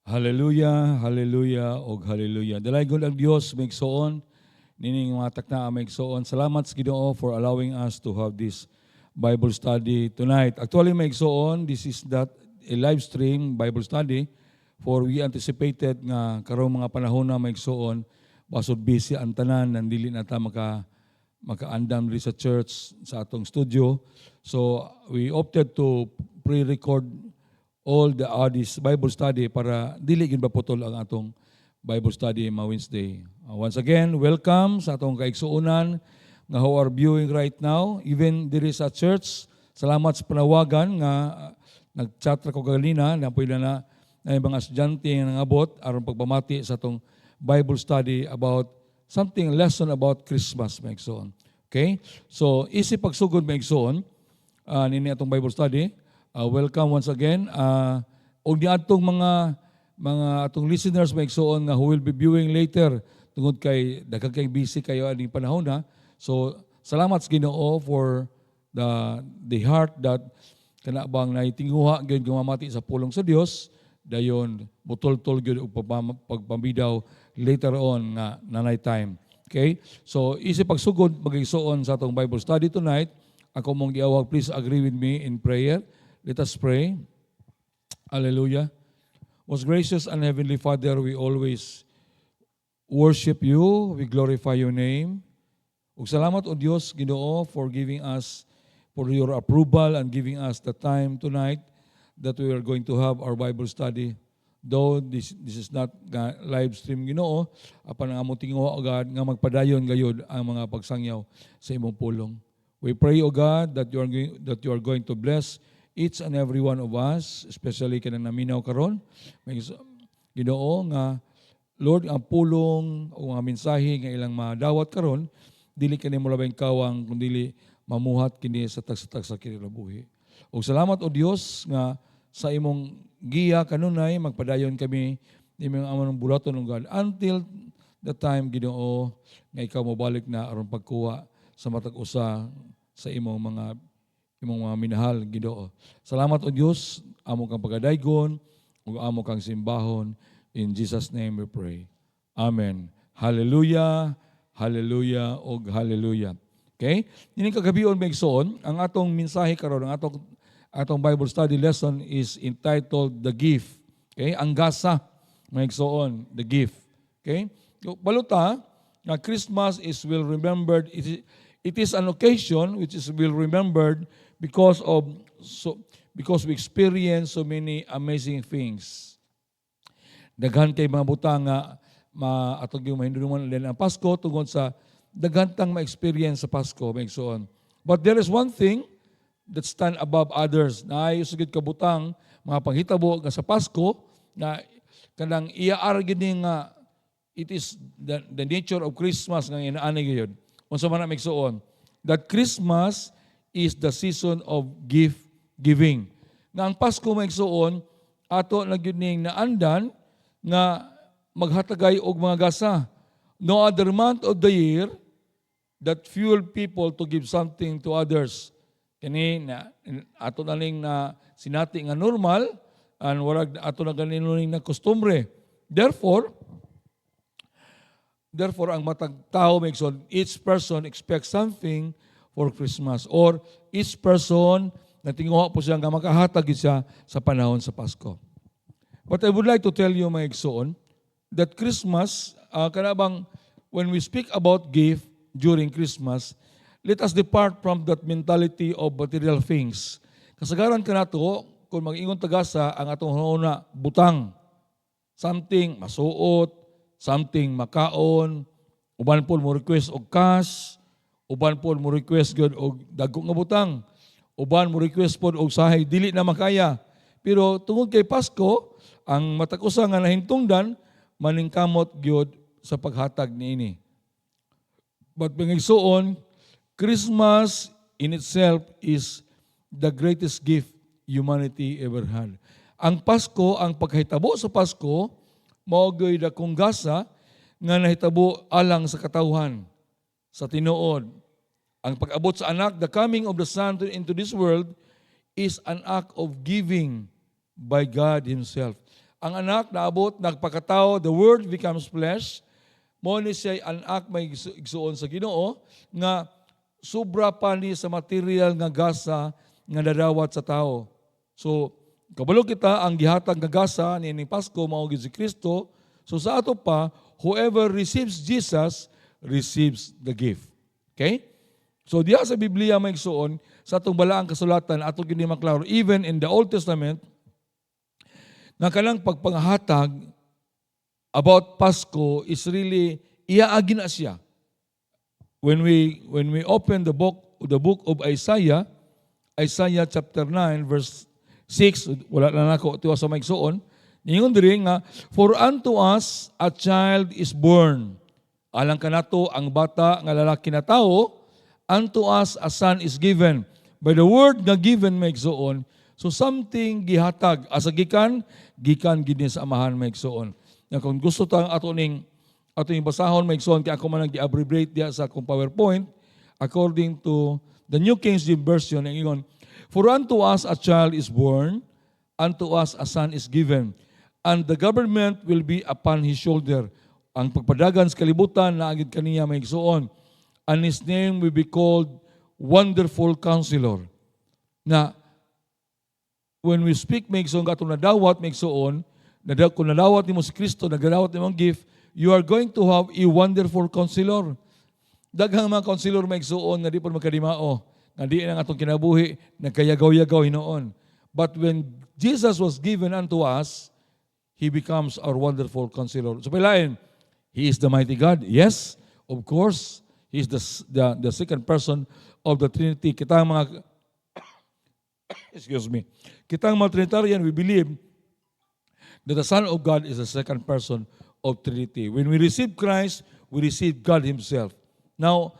Hallelujah, hallelujah, og hallelujah. Dalaygon ang Dios maigsoon, nining mga takna maigsoon. Salamat sa Ginoo for allowing us to have this Bible study tonight. Actually, maigsoon, this is not a live stream Bible study for we anticipated nga karong mga panahon na maigsoon, basod busy ang tanan, nandili na ta makaandam rin sa church, sa atong studio. So, we opted to pre-record all the this Bible study para dili gid maputol ang atong Bible study ma Wednesday. Once again, welcome sa atong kaigsuonan nga who are viewing right now, even diri sa church. Salamat sa panawagan nga nag-chat ra ko kanina na pwede na mga estudyante nga nangabot aron pagpamati sa atong Bible study about something lesson about Christmas maigsoon. Okay? So, easy pagsugod maigsoon nini atong Bible study. Welcome once again. Og di atong mga atong listeners maigsoon nga who will be viewing later tungod kay daghang kay busy kayo aning panahon na. So salamat sa Ginoo for the heart that kana bang naitinguha gyud gumamati sa pulong sa Dios dayon butol-tol gyud og pagpamidaw later on nga nanay time. Okay? So isip pagsugod magigsuon sa atong Bible study tonight. Ako mong giawag, please agree with me in prayer. Let us pray. Hallelujah. Most gracious and heavenly Father, we always worship you. We glorify your name. Ug salamat o Dios, Ginoo, for giving us, for your approval and giving us the time tonight that we are going to have our Bible study. Though this is not live stream, Ginoo, apan ang among tinguha agad nga magpadayon gayud ang mga pagsangyaw sa imong pulong. We pray, O God, that you are going to bless each and every one of us, especially kanang naminaw karon, Ginoo nga Lord ang pulong o nga mensahe nga ilang madawat karon dili kani mo labing kawang kundi mamuhat kini sa tagsa sa kinabuhi. Og salamat o Dios nga sa imong giya kanunay magpadayon kami imong among bulaton ng God until the time Ginoo nga ikaw mobalik na aron pagkuha sa matag usa sa imong mga minahal, Ginoo. Salamat o Diyos, amo kang pagadaygon, ug amo kang simbahon. In Jesus' name we pray. Amen. Hallelujah, hallelujah, ug hallelujah. Okay? Nining kagabion maigsoon, ang atong mensahe karon, ang atong Bible study lesson is entitled The Gift. Okay? Ang gasa maigsoon, the gift. Okay? Baluta, na Christmas is well remembered. It is an occasion which is well remembered because we experience so many amazing things. Daghan kay mga butang nga atong yung mahinduman din ang Pasko tungod sa daghan tang ma-experience sa Pasko maigsoon. But there is one thing that stand above others. Na ayo sugid ka butang mga panghitabo nga sa Pasko na kanang iaar gini nga it is the nature of Christmas nga inaani gyud. Unsa man maigsuon that Christmas is the season of gift giving. Nga ang Pasko maigsuon ato na gyud ning naandan nga maghatagay og mga gasa. No other month of the year that fuel people to give something to others. Kini na ato na ning na sinati nga normal and warag ato na ganino ning na kustombre. Therefore, ang matag tao maigsoon, each person expects something for Christmas or each person na tinguha po siya nga makahatag siya sa panahon sa Pasko. But I would like to tell you maigsoon that Christmas, kanabang when we speak about gift during Christmas, let us depart from that mentality of material things. Kasagaran kanato kung mag-ingon tagasa ang atong una butang, something masuot, something makaon, uban po mo request og cash, uban po mo request gyud og dagko nga butang, uban mo request pod og sahay dili na makaya. Pero tungod kay Pasko, ang matag usa nga nahintungdan maningkamot gyud sa paghatag niini. But pangigsuon, Christmas in itself is the greatest gift humanity ever had. Ang Pasko, ang paghitabo sa Pasko, mao gyud dakong gasa nga nahitabo alang sa katawhan sa tinuod. Ang pag-abot sa anak, the coming of the Son into this world is an act of giving by God Himself. ang anak naabot, nagpakatao, the Word becomes flesh, mo ni siya anak may igsuon sa Ginoo, nga sobra pa ni sa material nga gasa nga nadawat sa tao. So, kabalo kita, ang gihatag nga gasa ni Pasko, mao gid si Kristo. So sa ato pa, whoever receives Jesus, receives the gift. Okay? So diya sa Biblia may igsuon, sa atong balaang kasulatan, atong gini maklaro, even in the Old Testament, nga kanang pagpanghatag about Pasko is really iaagi na siya. When we open the book of Isaiah chapter 9 verse 6, wala na nako tiwa sa maigsuon, ningon diri nga, for unto us a child is born. Alang kanato ang bata nga lalaki na tao, unto us a son is given. By the word nga given maigsuon, so something gihatag asa gikan gid sa amahan maigsuon. Na kung gusto tang ato ning basahon maigsuon kay ako man gi-abbreviate diya sa akong PowerPoint according to the New King James Version ingon, for unto us a child is born, unto us a son is given, and the government will be upon his shoulder. Ang pagpadagan sa kalibutan na agid kaniya maigsuon, and his name will be called Wonderful Counselor. Na when we speak maigsuon katong nadawat maigsuon, kung nadawat nimo si Kristo, nagadawat nimo ang gift, you are going to have a wonderful counselor. Daghang mga counselor maigsuon nga di pa magkadimao, nga di nang atong kinabuhi, nagkayagaw-yagaw hinoon. But when Jesus was given unto us, He becomes our wonderful counselor. So palain, He is the mighty God. Yes, of course, He is the second person of the Trinity. Kitang mga kitang mga Trinitarian, we believe that the Son of God is the second person of Trinity. When we receive Christ, we receive God Himself. Now,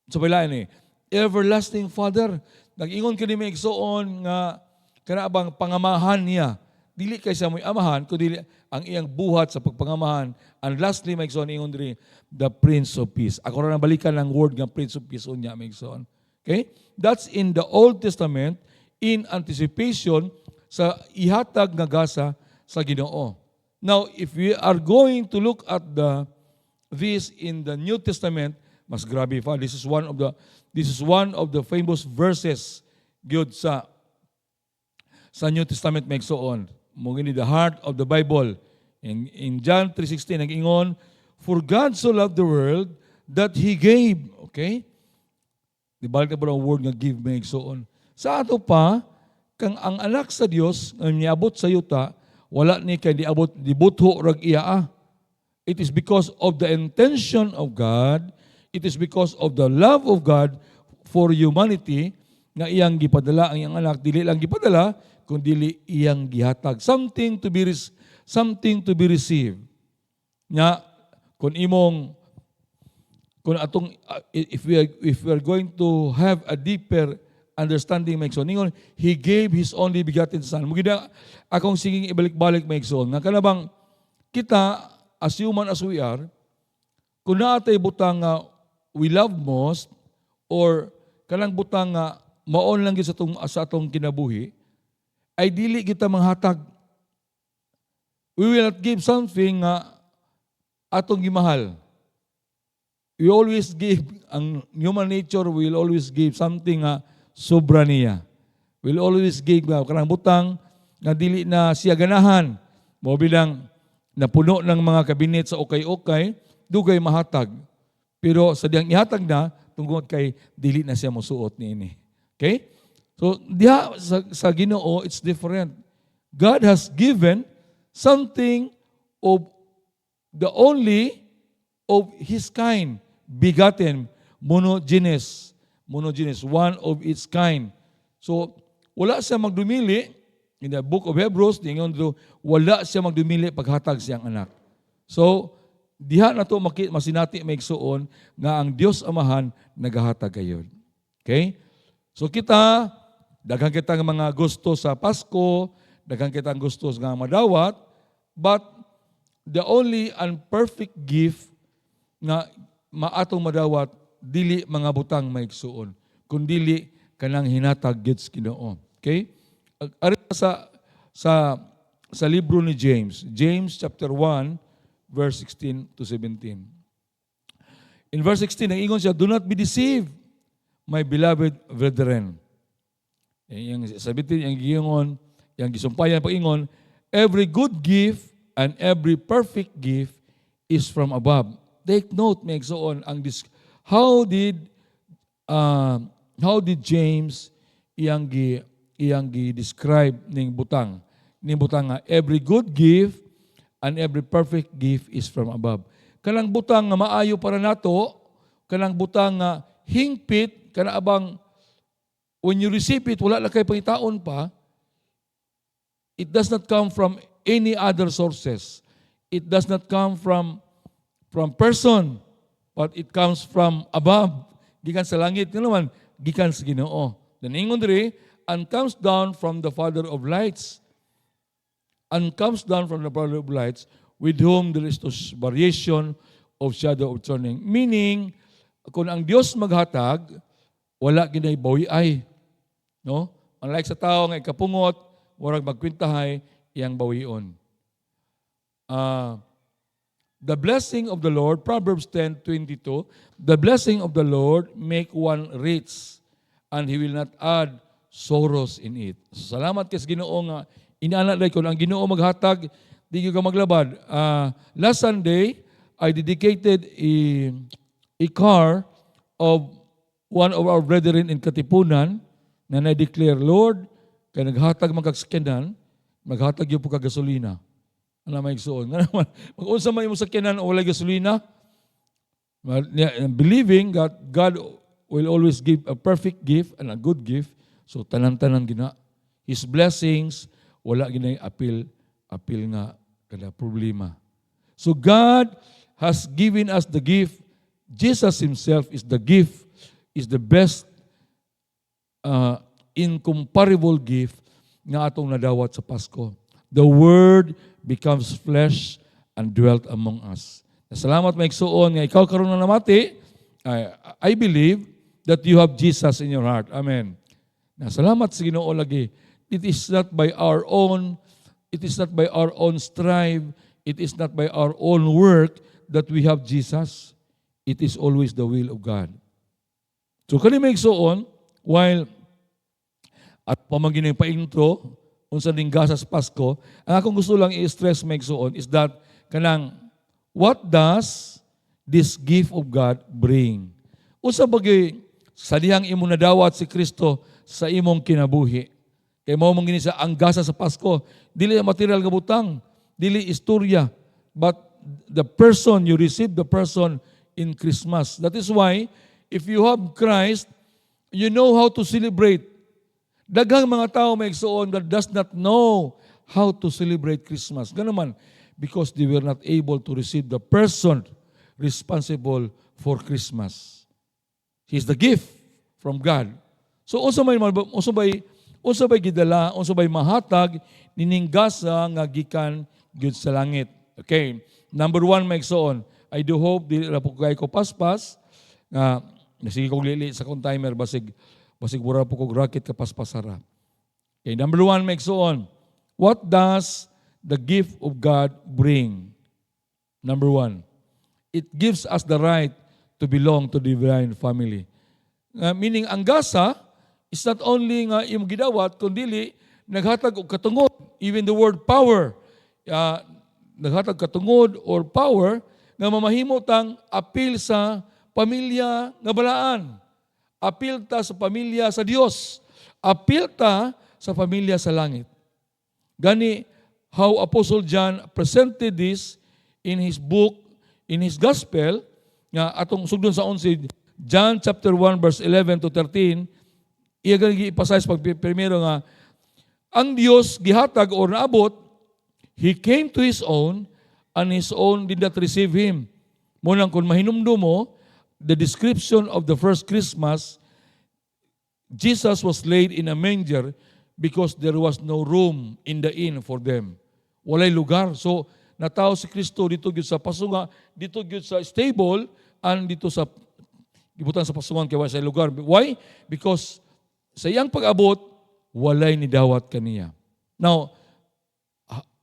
sa palain everlasting Father, nag-ingon kini may igsuon nga kanabang pangamahan niya. Dili kay sa mo'y amahan, kundi ang iyang buhat sa pagpangamahan. And lastly, may igsoon, ingon diri, the Prince of Peace. Ako rin balikan ng word ng Prince of Peace unya, may igsoon. Okay? That's in the Old Testament in anticipation sa ihatag nga gasa sa Ginoo. Now, if we are going to look at this in the New Testament, mas grabe pa. This is one of the famous verses gyud sa New Testament may igsoon. Mugini the heart of the Bible. In John 3:16 nag-ingon, for God so loved the world that He gave. Okay? Di balik na ba ang word nga give may igsoon. Sa ato pa, kang ang anak sa Dios nga niabot sa yuta, wala ni kay dibutho rag iya. It is because of the intention of God, it is because of the love of God for humanity nga iyang gipadala ang iyang anak, dili lang gipadala kundi iyang gihatag, something to be received. Nga if we are going to have a deeper understanding maigsoon, ningon He gave His only begotten Son. Mugida akong siging ibalik-balik maigsoon nga kanabang kita as human as we are, kung naatay butang nga we love most or kanang butang nga maon lang gyud sa atong kinabuhi, ay dili kita manghatag. We will not give something nga atong gimahal. We always give, ang human nature will always give something nga sobra niya. Will always give kanang butang nga dili na siya ganahan. Mo bilang napuno ng mga kabinet sa okay-okay, dugay mahatag. Pero sa diyang ihatag na, tungkol kay dili na siya mosuot niini. Okay? So, diha sa Ginoo, it's different. God has given something of the only of His kind, begotten, monogenes, one of its kind. So, wala siya magdumili, in the book of Hebrews, wala siya magdumili paghatag siyang anak. So, diha na to masinati maigsuon nga ang Dios Amahan nagahatag kayon. Okay? So kita, daghang kitang mga gusto sa Pasko, daghang kitang gusto nga madawat, but the only and perfect gift nga maatong madawat, dili mga butang maigsuon, kundili kanang hinatag gid sa Ginoo. Okay? Ari sa sa libro ni James. James chapter 1, verse 16 to 17. In verse 16, nag-ingon siya, "Do not be deceived, my beloved brethren." Yung 17, yung giingon, yung gisumpayan pag-ingon, "Every good gift and every perfect gift is from above." Take note, may igsoon, how did James iyang gi-describe ning butang? Ning butang nga, every good gift and every perfect gift is from above. Kanang butang nga maayo para nato, kanang butang nga hingpit, kana abang when you receive it, wala lang kay pangitaon pa, it does not come from any other sources. It does not come from person, but it comes from above. Gikan sa langit, yun naman, gikan sa Ginoo. Then ingon diri, and comes down from the Father of lights. And comes down from the Father of lights, with whom there is no variation of shadow of turning. Meaning, kung ang Diyos maghatag, wala ginay bawi-ay. No? Unlike sa tao nga ikapungot, warag magkwintahay, iyang bawion. The blessing of the Lord, Proverbs 10:22, the blessing of the Lord make one rich, and He will not add sorrows in it. So, salamat kay Ginoo nga inaana day ko ang Ginoo maghatag, di ka maglabad. Last Sunday, I dedicated a car of one of our brethren in Katipunan na na-declare, Lord, kaya naghatag magkaksakinan, maghatag yung po kagasolina. Ano may igsoon? Mag-unsa man yung sakyanan o wala gasolina, believing that God will always give a perfect gift and a good gift, so tanan-tanan gina. His blessings, wala ginay apil nga kada problema. So God has given us the gift. Jesus Himself is the gift, is the best incomparable gift nga atong nadawat sa Pasko. The Word becomes flesh and dwelt among us. Salamat maigsuon nga ikaw karon na namati. I believe that you have Jesus in your heart. Amen. Salamat sa Ginoo lagi. It is not by our own strive, it is not by our own work that we have Jesus. It is always the will of God. So kani may igsuon, while at pamangin ng pa-intro, unsa ning gasa sa Pasko, ang akong gusto lang i-stress may igsuon is that kanang what does this gift of God bring? Unsa bagay sa dihang imo nadawat si Kristo sa imong kinabuhi? Kaya mo mong ginisa ang gasa sa Pasko, dili material nga butang, dili istorya, but the person, you receive the person in Christmas. That is why, if you have Christ, you know how to celebrate. Daghang mga tao may igsuon that does not know how to celebrate Christmas. Ganoon man, because they were not able to receive the person responsible for Christmas. He is the gift from God. So unsa bay gidala, unsa bay mahatag nining gasa nga gikan gyud sa langit. Okay. Number 1 may igsuon. I do hope dili ra po kay ko paspas nga sige kog lili sa kong timer basig mura po kog rocket ka paspasara. Okay, number 1 may igsuon. What does the gift of God bring? Number 1. It gives us the right to belong to the divine family. Meaning ang gasa is not only nga imong gidawat, kundi naghatag og katungod. Even the word power, naghatag katungod or power nga mamahimo tang apil sa pamilya nga balaan. Apil ta sa pamilya sa Dios. Apil ta sa pamilya sa langit. Gani, how Apostle John presented this in his book, in his gospel, nga atong sugdon sa 11, John chapter 1 verse 11 to 13, iya ganang i-emphasize pag primero nga, ang Dios gihatag or naabot, He came to His own, and His own did not receive Him. Munang kung mahinumdo mo, the description of the first Christmas, Jesus was laid in a manger because there was no room in the inn for them. Walay lugar. So, natao si Kristo dito gyud sa pasunga, dito gyud sa stable, and dito sa gibutan sa pasungan kay sa lugar. Why? Because sa iyang pag-abot, walay ni dawat kaniya. Now,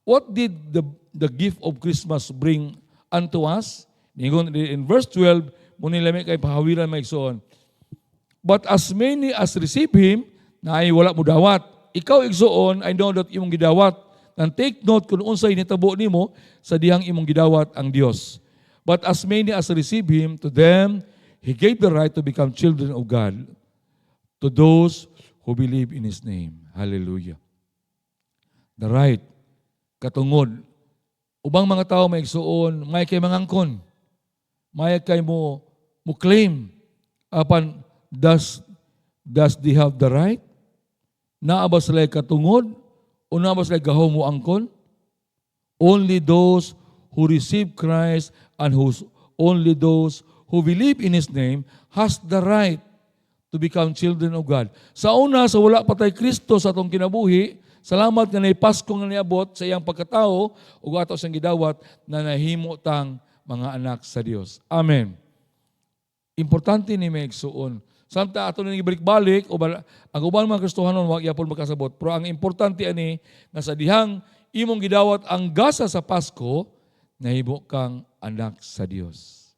what did the gift of Christmas bring unto us? In verse 12, muna lami kay pahawiran maigsoon. But as many as receive Him, na ay wala mo dawat. Ikaw igsoon, I know that imong gidawat. And take note kung unsay nitabo nimo sa dihang imong gidawat ang Dios. But as many as receive Him, to them He gave the right to become children of God, to those who believe in His name. Hallelujah. The right, katungod. Ubang mga tao may igsuon, may kay mangangkon. May kay mo claim. Apan, does they have the right? Naa ba sila katungod? O naa ba sila gahaw mo angkon? Only those who receive Christ and only those who believe in His name has the right to become children of God. Sa una, sa wala patay Kristo sa atong kinabuhi, salamat nga na Pasko nga niabot sa iyang pagkatao ug ato siyang gidawat na nahimo tang mga anak sa Dios. Amen. Importante ni may igsuon. Samta ato nang ibalik-balik o ang ubang mga Kristohanon wa gyapon makasabot. Pero ang importante ani nga sa dihang imong gidawat ang gasa sa Pasko, nahimo kang anak sa Dios.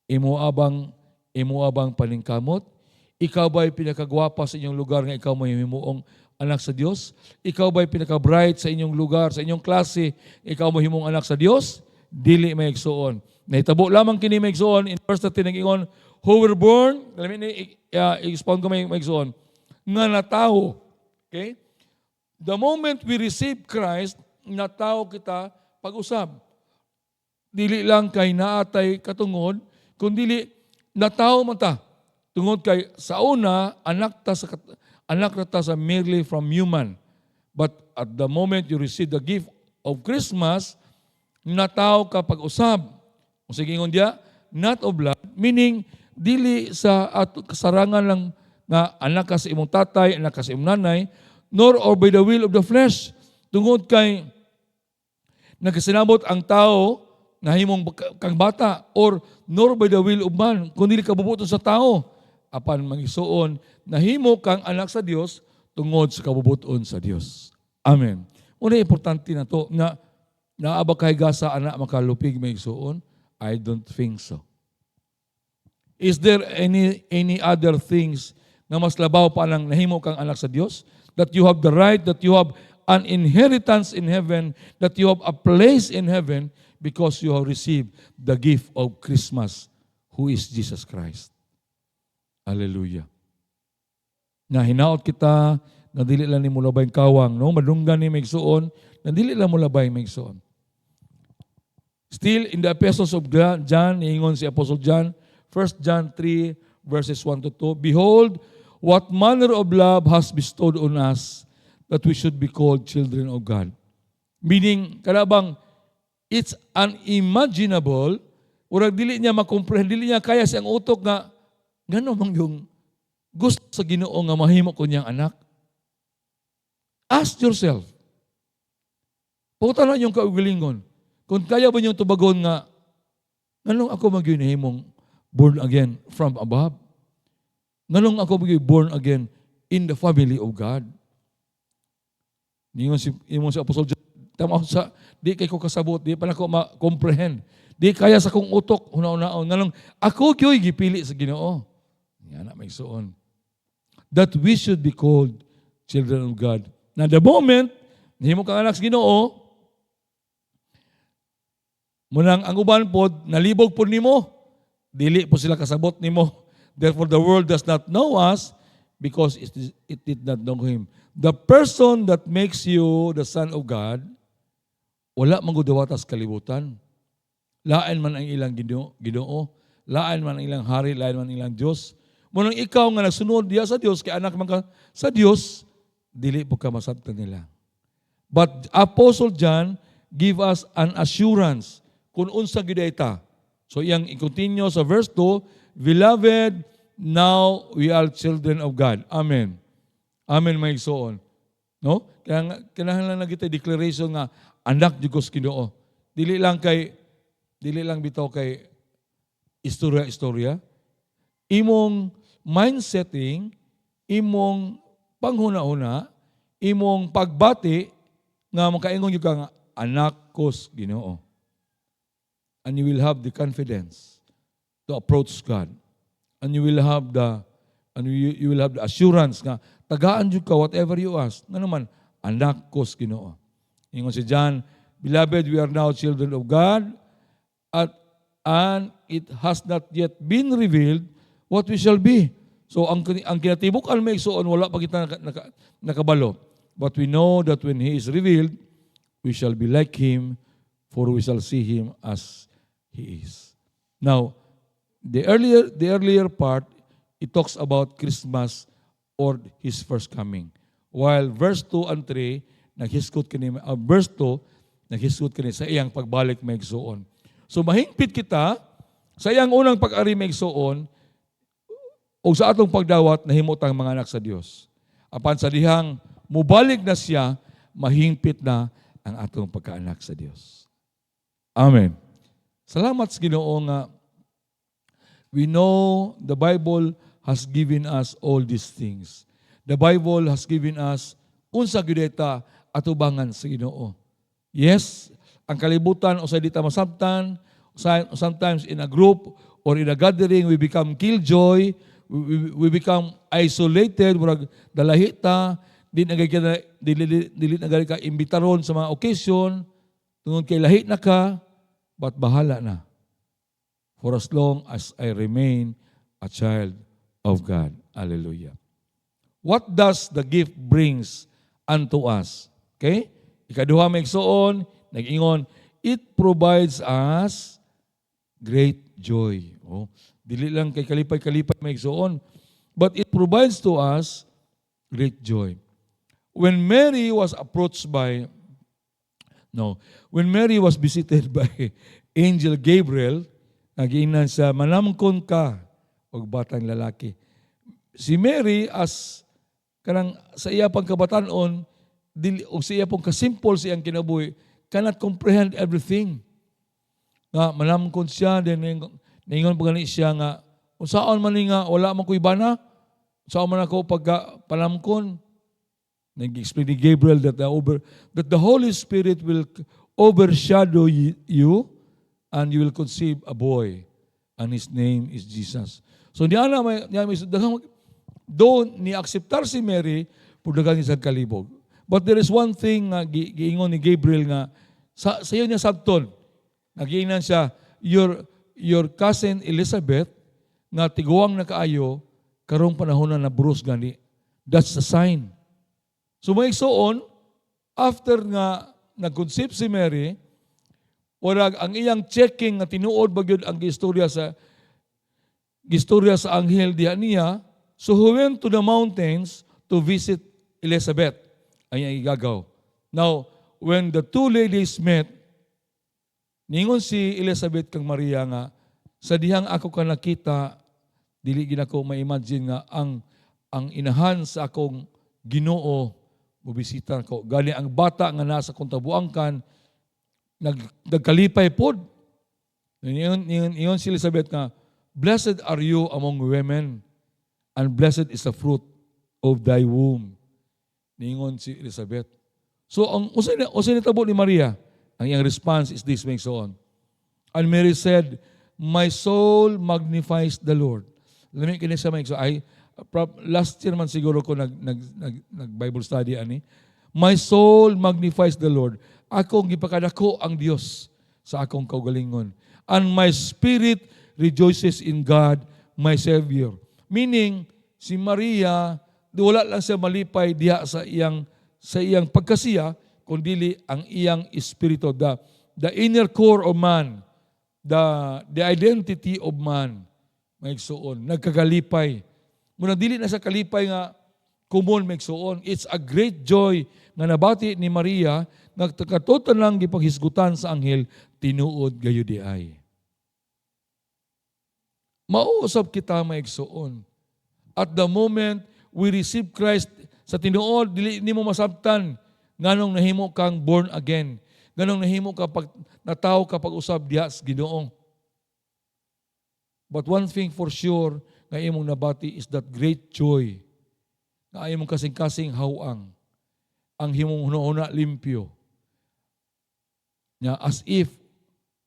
Imo abang paningkamot, ikaw ba'y pinakagwapa sa inyong lugar nga ikaw may himuong anak sa Dios? Ikaw ba'y pinaka-bright sa inyong lugar, sa inyong klase, ikaw mo himong anak sa Dios? Dili may igsuon. Nahitabo lamang kini may igsuon in verse 13 nag-ingon, who were born, i-expound ko may igsuon, nga natao. Okay? The moment we receive Christ, natao kita pag-usab. Dili lang kay naatay katungod, kundi natao man ta. Tungod kay sa una, anak na ta sa merely from human. But at the moment you receive the gift of Christmas, natao ka pag-usab. O sige ngon dia, not of blood, meaning dili sa kasarangan lang nga anak ka sa imong tatay, anak ka sa imong nanay, nor or by the will of the flesh. Tungod kay nagkasinabot ang tao na himong kang bata or nor by the will of man, kundi kabubuton sa tao. Apan magisuon, nahimo kang anak sa Dios tungod sa kabubuton sa Dios. Amen. Una importante na to, na naaba kay gasa anak makalupig may igsuon? I don't think so. Is there any other things na mas labaw pa ng nahimo kang anak sa Dios? That you have the right, that you have an inheritance in heaven, that you have a place in heaven because you have received the gift of Christmas, who is Jesus Christ. Hallelujah. Na hinaot kita, na dili lang ni mula bayang kawang, no? Madunggan ni Megsuon, na dili lang mula bayang Megsuon. Still, in the epistles of John, ingon si Apostle John, 1 John 3, verses 1 to 2, behold, what manner of love has bestowed on us that we should be called children of God. Meaning, kanabang, it's unimaginable, urag dili niya makomprehend, dili niya kaya siyang utok nga, gano'n mang yung gusto sa Ginoo nga mahimo ko niyang anak. Ask yourself. Pagkutanan yung kaugalingon. Kung kaya ba niyong tubagon nga, ganong ako mag-himong born again from above? Ganong ako mag-born again in the family of God? Ingon si Apostle John, tama sa, di kay ko kasabot, di pa na ko ma-comprehend. Di kaya sa kong utok, una-unaon. Ganong, ako kyo'y gipili sa Ginoo. Yan na may suon. That we should be called children of God. Na the moment, nahimo kang anak sa Ginoo, munang ang uban pod, nalibog po nimo, dili po sila kasabot nimo. Therefore, the world does not know us because it did not know Him. The person that makes you the Son of God, wala mangudawatas kalibutan. Lain man ang ilang Ginoo, lain man ang ilang hari, lain man ang ilang Diyos. Munang ikaw nga nagsunod diya sa Diyos, kay anak man ka sa Diyos, dili po ka masabtan nila. But Apostle John give us an assurance kung unsa gid ita. So iyang i-continue sa verse 2, beloved, now we are children of God. Amen. Amen may igsoon. No? Kaya kinahanglan na kita declaration nga anak jud ko sa Ginoo. Dili lang bitaw kay istorya. Imong mindsetting, imong panghuna-una, imong pagbati, nga makaingon yung ka nga, anak ko sa Ginoo. And you will have the confidence to approach God. And you will have the assurance nga tagaan jud ka whatever you ask. Nga naman, anak ko sa Ginoo. Ingon si John, beloved, we are now children of God, and it has not yet been revealed what we shall be. So ang kinatibuk-an may igsoon, wala pa kita nakabalo. But we know that when He is revealed, we shall be like Him, for we shall see Him as He is. Now, the earlier part, it talks about Christmas or His first coming. While verse 2 and 3, verse 2, naghisgot kini sa iyang pagbalik may igsoon. So mahingpit kita sa iyang unang pag-ari may igsoon o sa atong pagdawat na himutang mga anak sa Dios. Apan sa dihang mubalik na siya, mahingpit na ang atong pagkaanak sa Dios. Amen. Salamat sa Ginoo nga we know the Bible has given us all these things. The Bible has given us unsa gyud ta atubangan sa Ginoo. Yes, ang kalibutan usay dita masabtan, sometimes in a group or in a gathering we become killjoy, we become isolated, murag dalahita, dili na ka imbitaron sa mga occasion, tungod kay lahi na ka, but bahala na. For as long as I remain a child of God. Hallelujah. What does the gift brings unto us? Okay? Ikaduha may igsoon, nag-ingon, it provides us great joy. Oh, dili lang kay kalipay-kalipay may igsoon, but it provides to us great joy. When Mary was visited by Angel Gabriel, nagiinan sa manamkon ka og batang lalaki. Si Mary as kanang sa iya pagkabatanon o sa iya pong kasimple siyang kinabuhi, cannot comprehend everything. Nga manamkon siya, then naingon pa gani siya nga, kung saan man nga, wala man ko ibana, saan man ako pagka-panamkon. Nag-explain ni Gabriel that the Holy Spirit will overshadow you and you will conceive a boy and his name is Jesus. So doon ni-akseptar si Mary por daghang isang kalibog. But there is one thing nga giingon ni Gabriel nga sa iyo niya sabton. Nagiingnan siya, your cousin Elizabeth nga tiguang na kaayo karong panahon na burus gani. That's the sign. So may igsoon, after nga nag-conceive si Mary, ang iyang checking nga tinuod bagyod ang gistorya sa anghel diha niya, so he went to the mountains to visit Elizabeth. Ay igagaw. Now, when the two ladies met, ningon si Elizabeth kang Maria nga, sa dihang ako ka nakita, dili gid ako ma-imagine nga ang inahan sa akong Ginoo mobisita ko. Gani ang bata nga nasa kong tabuangkan, nagkalipay pod. Ningon si Elizabeth nga, blessed are you among women, and blessed is the fruit of thy womb. Ningon si Elizabeth. So, ang usay nitabo ni Maria, ang iyang response is this, makes so on. And Mary said, my soul magnifies the Lord. Lamig kini sa makes so. Last year man siguro ko nag-Bible study ani. My soul magnifies the Lord. Akong gipakadako ang Dios sa akong kaugalingon. And my spirit rejoices in God, my Savior. Meaning, si Maria, wala lang siya malipay diha sa iyang pagkasiya, kundi ang iyang espiritu, the inner core of man, the identity of man, maigsuon, nagkagalipay. Muna dili na sa kalipay nga common maigsuon. It's a great joy nga nabati ni Maria, nagkatutan lang gipaghisgutan sa anghel, tinuod gayo di ay. Mauusap kita maigsuon. At the moment we receive Christ sa tinuod, dili nimo masabtan nganong nahimo kang born again. Nganong nahimo ka pag natawo ka pag-usab diha sa Ginoo. But one thing for sure nga imong nabati is that great joy. Nga imong kasing-kasing hawang. Ang himong hunahuna limpyo. Nga as if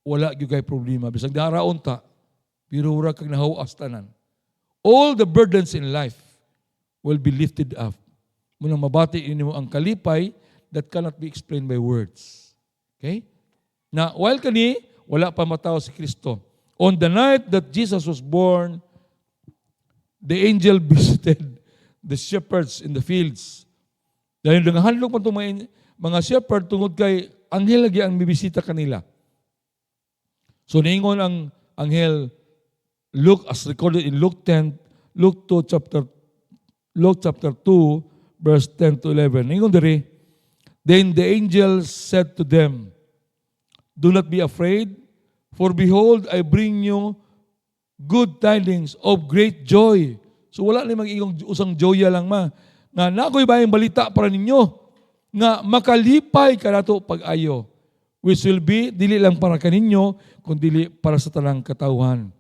wala gyud kay problema. Bisag daraon ta, pero wala kang nahawas tanan. All the burdens in life will be lifted up. Munang mabati inimo ang kalipay that cannot be explained by words. Okay? Na while kani, wala pa matao si Kristo. On the night that Jesus was born, the angel visited the shepherds in the fields. Dahil nangahandlok pa itong mga shepherd tungod kay anghel lagi ang bibisita kanila. So niingon ang anghel, Luke, as recorded in Luke 2, chapter 2, verse 10 to 11. Niingon diri, then the angel said to them, do not be afraid, for behold, I bring you good tidings of great joy. So wala ni mag-ingong usang joya lang nga nakoy ba yung balita para ninyo nga makalipay kanato pag-ayo, which will be dili lang para kaninyo kundi para sa tanang katawhan.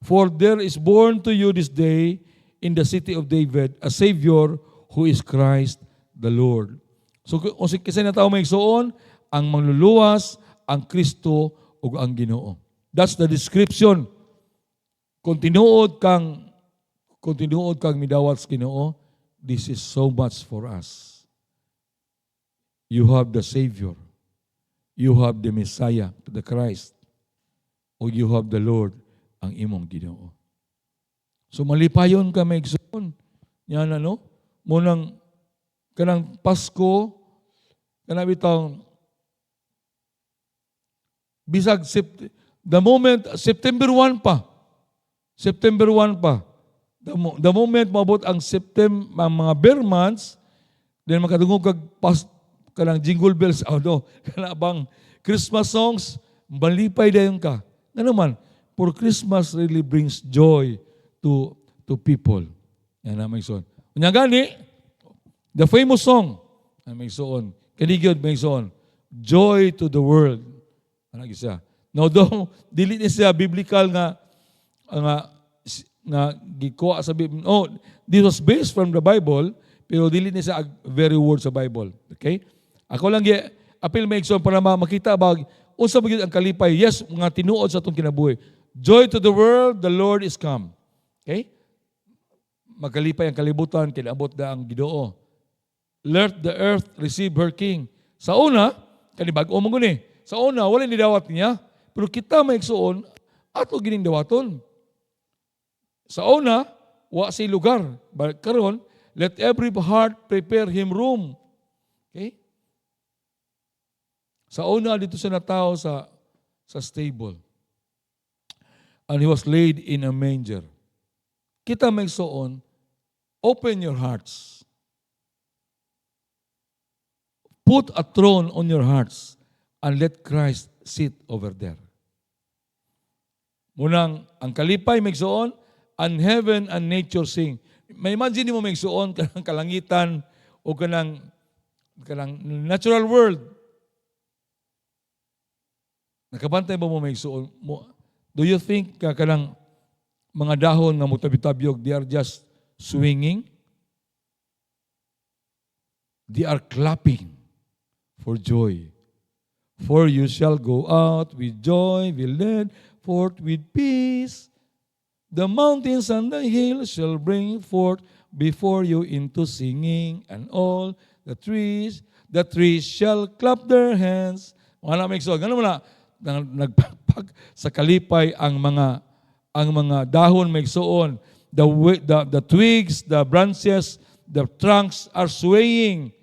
For there is born to you this day in the city of David a Savior who is Christ the Lord. So kasi na tao may igsoon ang mangluluwas, ang Kristo ug ang Ginoo. That's the description. Kung tinuod kang midawat sa Ginoo, this is so much for us. You have the Savior. You have the Messiah, the Christ. O you have the Lord, ang imong Ginoo. So malipayon ka may igsoon. Yan ano? Munang kanang Pasko, kanang bitang bisag the moment September 1 pa. The moment mabot ang September, ang mga bare months, then makadungog kag kanang jingle bells, kana bang Christmas songs, malipay dayon ka. Nga naman, for Christmas really brings joy to people. Yan na may soon. Unya gani, the famous song, may soon, kanigod may soon, joy to the world. Ano siya? Now, dili ni siya biblical nga gikuha sa Bible. Oh, this was based from the Bible, pero dili ni siya very word sa Bible. Okay? Ako lang apil may igsoon para makita ba unsa ba ang kalipay. Yes, mga tinuod sa atong kinabuhi. Joy to the world, the Lord is come. Okay? Magkalipay ang kalibutan, kinaabot na ang Ginoo. Let the earth receive her king. Sa una, kanibag-o mo guni. Sa una, wala ni dawat niya. Pero kita may igsoon, ato gining dawaton. Sa una, wa si lugar. But karon, let every heart prepare him room. Okay? Sa una, dito siya natao sa stable. And he was laid in a manger. Kita may igsoon, open your hearts. Put a throne on your hearts and let Christ sit over there. Munang, ang kalipay may igsoon, and heaven and nature sing. May imagine mo may igsoon, kanang kalangitan, o kanang natural world. Nakabantay ba mo may igsoon? Do you think kanang mga dahon nga mutabi-tabyog, they are just swinging? They are clapping for joy. For you shall go out with joy, be led forth with peace. The mountains and the hills shall bring forth before you into singing, and all the trees shall clap their hands. Mga namigso, gano'n mo na, nagpagpag sa kalipay ang mga dahon may igsoon. The twigs, the branches, the trunks are swaying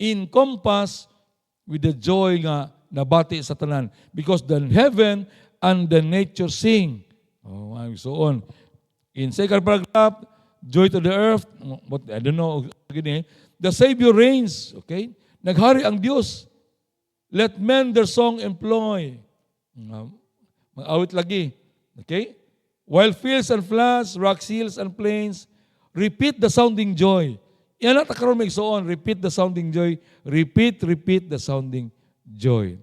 in compass with the joy nga nabati sa tanan. Because the heaven and the nature sing. Oh, so on. In second paragraph, joy to the earth. But I don't know. The Savior reigns. Okay? Naghari ang Diyos. Let men their song employ. Mag-awit lagi. Okay? While fields and floods, rocks, hills, and plains, repeat the sounding joy. Yan na takaroon may so on. Repeat the sounding joy. Repeat the sounding joy.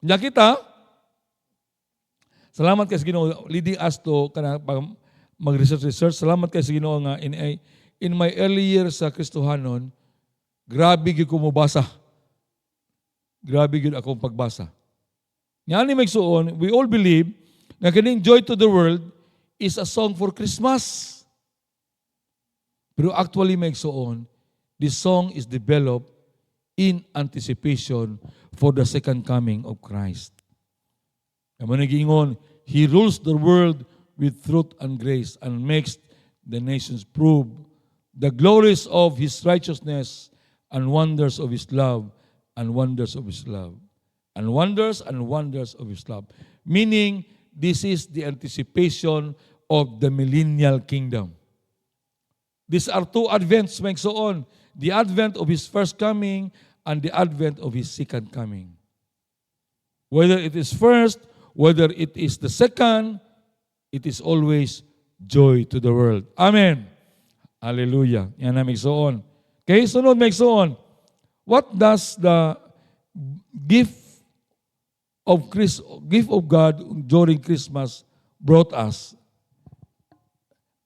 Kaya kita, salamat kay sa Ginoo leading us to mag-research. Salamat kay sa Ginoo nga in my early years sa Kristohanon, grabe gyud ko mobasa. Grabe gyud akong pagbasa. Nga ni magsuon, we all believe na kining Joy to the World is a song for Christmas. Pero actually magsuon, this song is developed in anticipation for the second coming of Christ. Naman nag-iingon, He rules the world with truth and grace and makes the nations prove the glories of His righteousness and wonders of His love and wonders of His love. And wonders of His love. Meaning, this is the anticipation of the millennial kingdom. These are two advents, make so on. The advent of His first coming and the advent of His second coming. Whether it is first, whether it is the second, it is always joy to the world. Amen. Hallelujah. Yan na, make so on. Okay, sunod, make so on. What does the gift of God during Christmas brought us?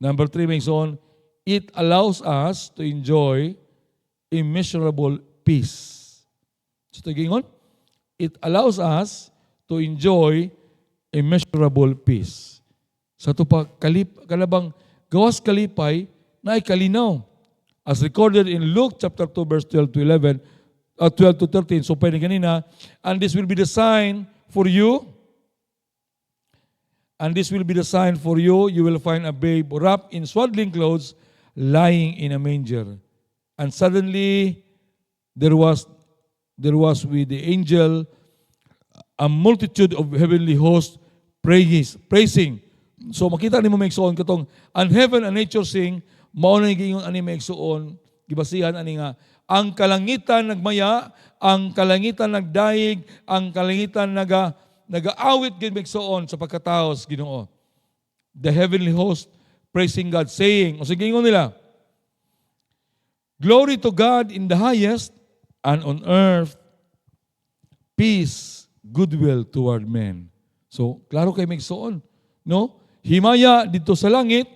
Number 3, make so on. It allows us to enjoy immeasurable peace. So, tagingon, it allows us to enjoy immeasurable peace. Sa ito pa, kalabang gawas kalipay na ay kalinaw. As recorded in Luke chapter 2 verse 12 to 13. So, pwede kanina, and this will be the sign for you. And this will be the sign for you. You will find a babe wrapped in swaddling clothes, lying in a manger. And suddenly, there was with the angel a multitude of heavenly hosts praising. So makita ni mo maigsoon katong and heaven and nature sing, mao na giingon ani maigsoon, gibasihan ani nga ang kalangitan nagmaya, ang kalangitan nagdaig, ang kalangitan nagaawit gid maigsoon sa pagkataos Ginoo. The heavenly host praising God, saying, o sige nila, glory to God in the highest, and on earth, peace, goodwill toward men. So, klaro kay magsuon, no? Himaya dito sa langit,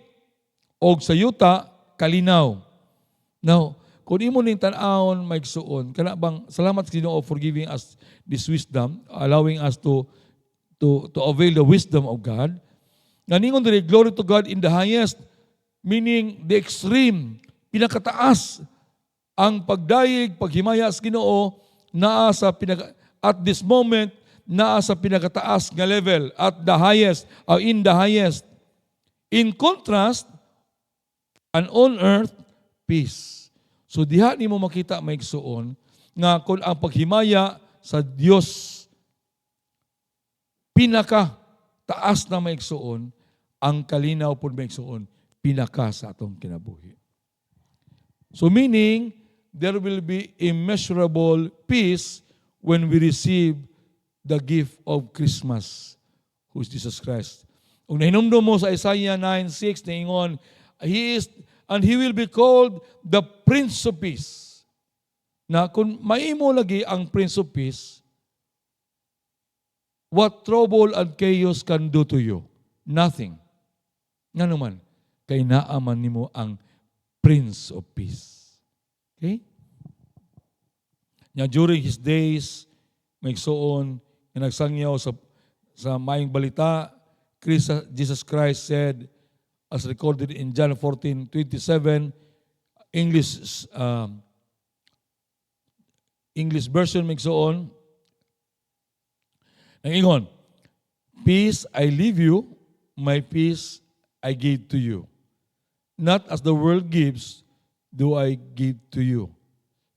o sa yuta, kalinaw. Now, kung imo ning tan-awon magsuon, kana bang salamat sa Ginoo for giving us this wisdom, allowing us to avail the wisdom of God. Naningon diri, glory to God in the highest, meaning the extreme, pinakataas, ang pagdayeg, paghimaya sa Ginoo, naa sa at this moment, naa sa pinakataas nga level, at the highest, or in the highest. In contrast, and on earth, peace. So diha nimo makita maigsuon, nga kung ang paghimaya sa Dios, pinaka taas na maigsuon, ang kalinaw po maigsuon, pinaka sa atong kinabuhi. So meaning, there will be immeasurable peace when we receive the gift of Christmas, who is Jesus Christ. Kung nahinumdum mo sa Isaiah 9:6, naingon, He will be called the Prince of Peace. Na kung maimo lagi ang Prince of Peace, what trouble and chaos can do to you? Nothing. Nga naman, kay naaman nimo ang Prince of Peace. Okay? Nya during His days, magsuon, nagsangyaw sa maayong balita, Jesus Christ said, as recorded in John 14:27, English version magsuon, nangingon, peace I leave you, my peace I give to you. Not as the world gives, do I give to you.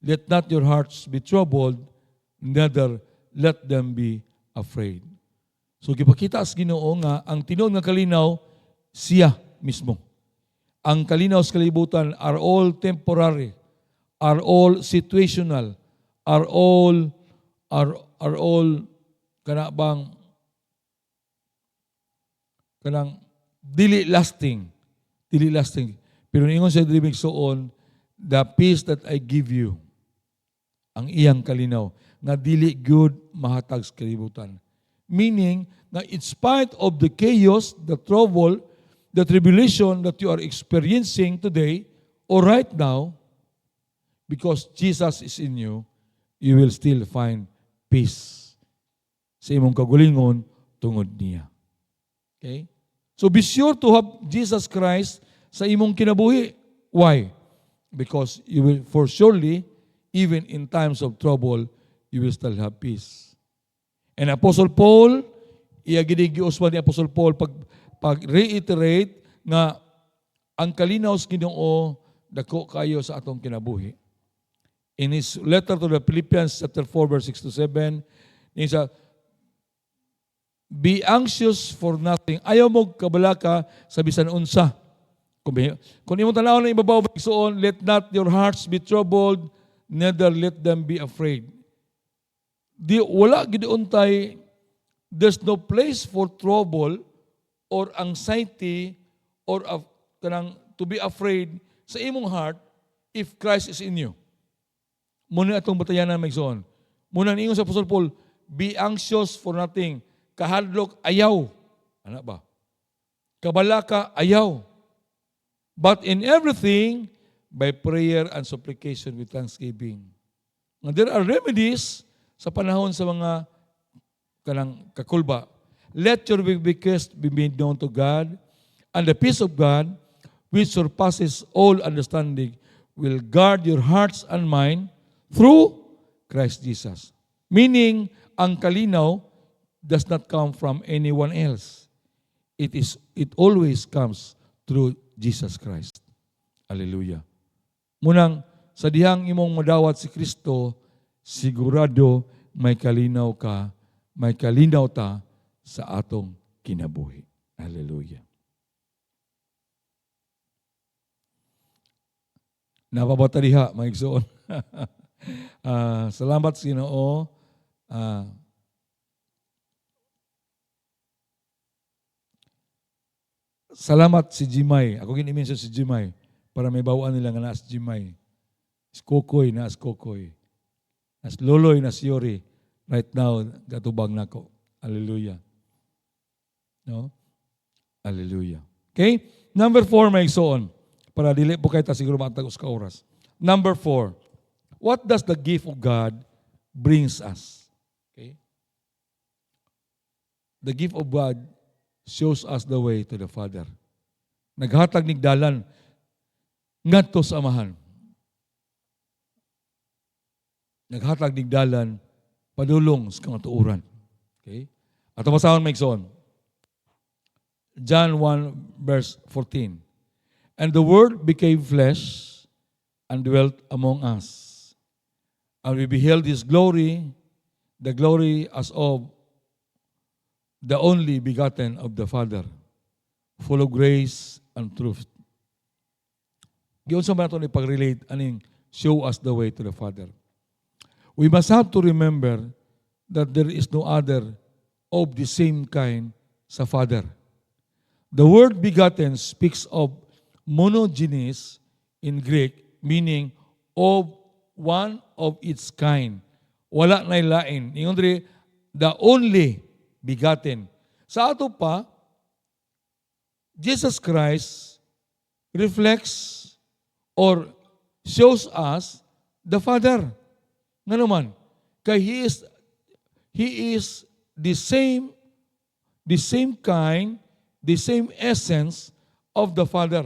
Let not your hearts be troubled, neither let them be afraid. So, gipakita sa Ginoo nga, ang tinuod nga kalinaw, siya mismo. Ang kalinaw sa kalibutan are all temporary, are all situational, are all kanang dili lasting. Pero ningon sa dribig soon, the peace that I give you, ang iyang kalinaw, nga dili good mahatag sa kalibutan. Meaning, na in spite of the chaos, the trouble, the tribulation that you are experiencing today or right now, because Jesus is in you, you will still find peace. sa imong kagulingon tungod niya. Okay? So be sure to have Jesus Christ sa imong kinabuhi. Why? Because you will, for surely, even in times of trouble, you will still have peace. And Apostle Paul, giusman ni Apostle Paul pag-reiterate nga ang kalinaw sa Ginoo dako kayo sa atong kinabuhi. In his letter to the Philippians chapter 4 verse 6 to 7, niya sa be anxious for nothing. Ayaw mo kabalaka sa bisan unsa. Kung imong tanaw na ibabaw bigsoon, let not your hearts be troubled, neither let them be afraid. Wala gid untay, there's no place for trouble or anxiety or to be afraid sa imong heart if Christ is in you. Muna atong batayanan magsoon. Muna niingon sa Apostle Paul, be anxious for nothing. Kahadlok, ayaw. Ano ba? Kabalaka, ayaw. But in everything, by prayer and supplication with thanksgiving. Now, there are remedies sa panahon sa mga kakulba. Let your request be made known to God, and the peace of God, which surpasses all understanding, will guard your hearts and mind through Christ Jesus. Meaning, ang kalinaw does not come from anyone else. It always comes through Jesus Christ. Hallelujah. Munang, sa dihang imong madawat si Kristo, sigurado may kalinaw ta sa atong kinabuhi. Hallelujah. Napabata diha, mga igsoon. Salamat sa Ginoo. Salamat si Jimay. Ako gini-mention si Jimay para may bawaan nila nga naas Jimay. Skokoy, naas Kokoy. Naas Loloy, naas Yori. Right now, gatubang nako. Hallelujah. No? Hallelujah. Okay? Number 4, may igsoon. Para dili po kayo ta siguro matagos ka oras. Number 4. What does the gift of God brings us? Okay? The gift of God shows us the way to the Father. Naghatag nig dalan ngadto sa Amahan. Naghatag nig dalan padulong sa kamatuoran. Okay? Ato basahon may igsoon. John 1 verse 14. And the Word became flesh and dwelt among us. And we beheld His glory, the glory as of the only begotten of the Father, full of grace and truth. Giyon sa man ito ipag-relate, aning show us the way to the Father. We must have to remember that there is no other of the same kind sa Father. The word begotten speaks of monogenes in Greek, meaning of one of its kind. Wala na lain. Ingon diri, the only begotten. Sa ato pa, Jesus Christ reflects or shows us the Father. Nga naman, kay He is the same kind, the same essence of the Father.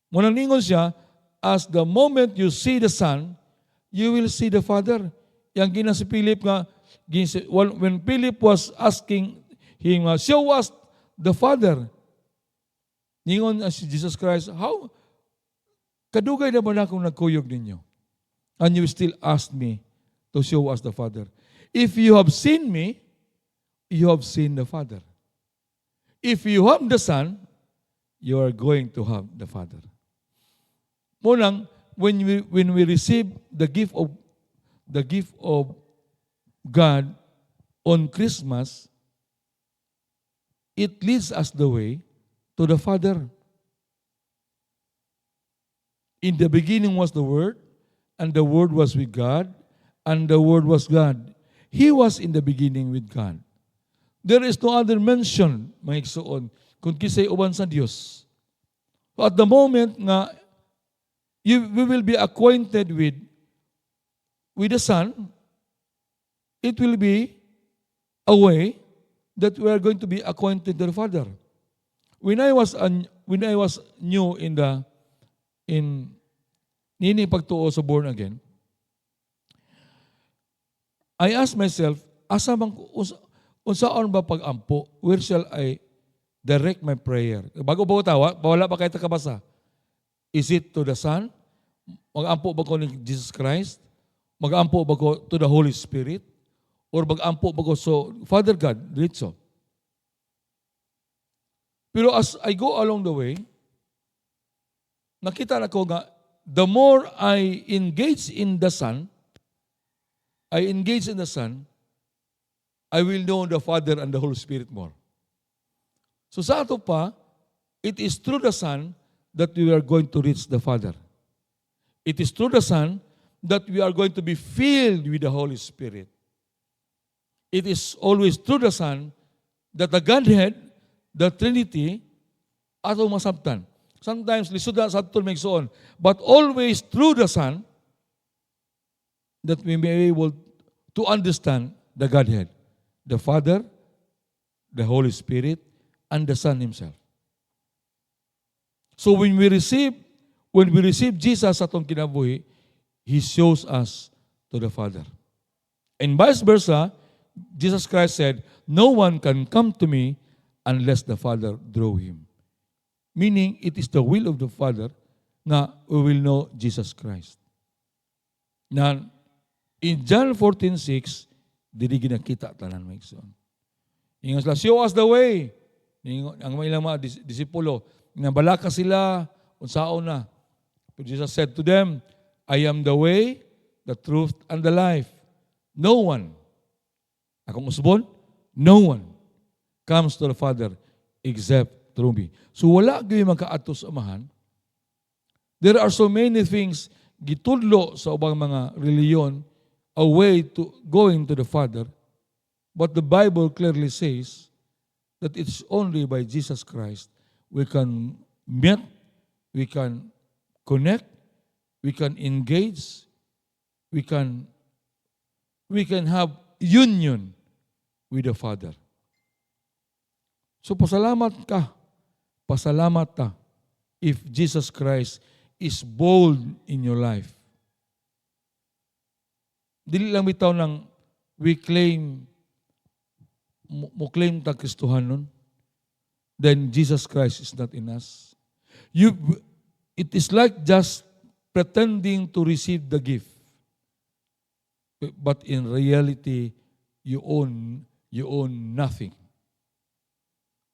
Munang ningon siya, as the moment you see the Son, you will see the Father. Yang gina si Philip nga, when Philip was asking him, show us the Father. Ningon si Jesus Christ, how? Kadugay na ba na kung nagkuyog ninyo? And you still ask me to show us the Father. If you have seen me, you have seen the Father. If you have the Son, you are going to have the Father. Munang, when we receive the gift of God on Christmas, it leads us the way to the Father. In the beginning was the Word, and the Word was with God, and the Word was God. He was in the beginning with God. There is no other mention, mga igsoon, kung kisay uban sa Dios. So at the moment nga, we will be acquainted with the Son, it will be a way that we are going to be acquainted to the Father. When I was new in nini pagtuo sa born again, I asked myself, asa bang unsaon ba pag-ampo? Where shall I direct my prayer? Bago ba tawa, wala ba kayo takabasa? Is it to the Son? Mag-ampo ba ko ni Jesus Christ? Mag-ampo ba ko to the Holy Spirit? Or mag-ampo ba ko so Father God, diretso? Pero as I go along the way, nakita na ko nga, the more I engage in the Son, I will know the Father and the Holy Spirit more. So sa ato pa, it is through the Son that we are going to reach the Father. It is through the Son that we are going to be filled with the Holy Spirit. It is always through the Son that the Godhead, the Trinity, ato masabtan. Sometimes, lisod na sa ato magsuon. But always through the Son that we may be able to understand the Godhead, the Father, the Holy Spirit, and the Son Himself. So when we receive Jesus atong kinabuhi, He shows us to the Father. And vice versa, Jesus Christ said, no one can come to me unless the Father draw him. Meaning, it is the will of the Father na we will know Jesus Christ. Na, in John 14:6, dili ginakita tanan mo igsoon. Ingon sila, show us the way. Ang ilang mga disipulo, nabalaka sila, unsaon na. But Jesus said to them, I am the way, the truth, and the life. No one, akong usbon, no one comes to the Father except through me. So wala gyud magkaato sa Amahan. There are so many things gitudlo sa ubang mga reliyon, a way to going to the Father, but the Bible clearly says that it's only by Jesus Christ we can meet, we can connect, we can engage, we can have union with the Father. So pasalamat ka if Jesus Christ is bold in your life. Dili lang bitaw nang we claim, mo claim ta Kristohanon, then Jesus Christ is not in us. It is like just pretending to receive the gift. But in reality, you own nothing.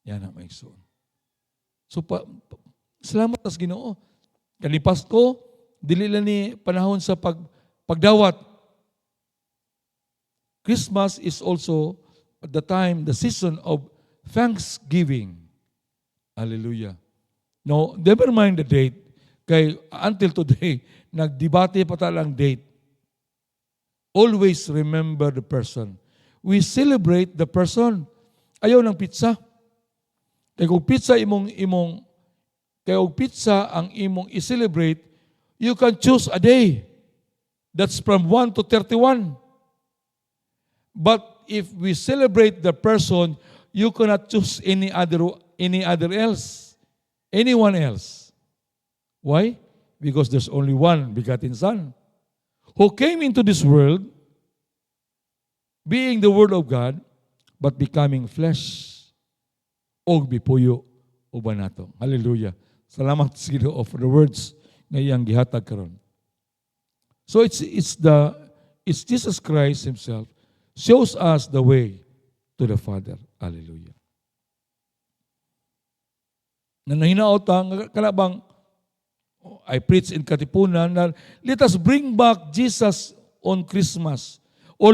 Yan ang maigsoon. So, salamat as Ginoo. Kalipas ko, dili lang ni panahon sa pagdawat. Christmas is also at the time, the season of thanksgiving. Hallelujah. No, never mind the date. Kay until today, nagdebate pa talang date. Always remember the person. We celebrate the person. Ayaw ng pizza. Kaya kung pizza ang imong i-celebrate, you can choose a day. That's from 1 to 31. But if we celebrate the person, you cannot choose anyone else. Why? Because there's only one begotten Son who came into this world being the Word of God, but becoming flesh. Og bipuyo uban nato. Hallelujah. Salamat sa Ginoo for the words nga iyang gihatag karon. So it's Jesus Christ Himself shows us the way to the Father. Hallelujah. Nanahinaot ang kalabang I preach in Katipunan na let us bring back Jesus on Christmas. Or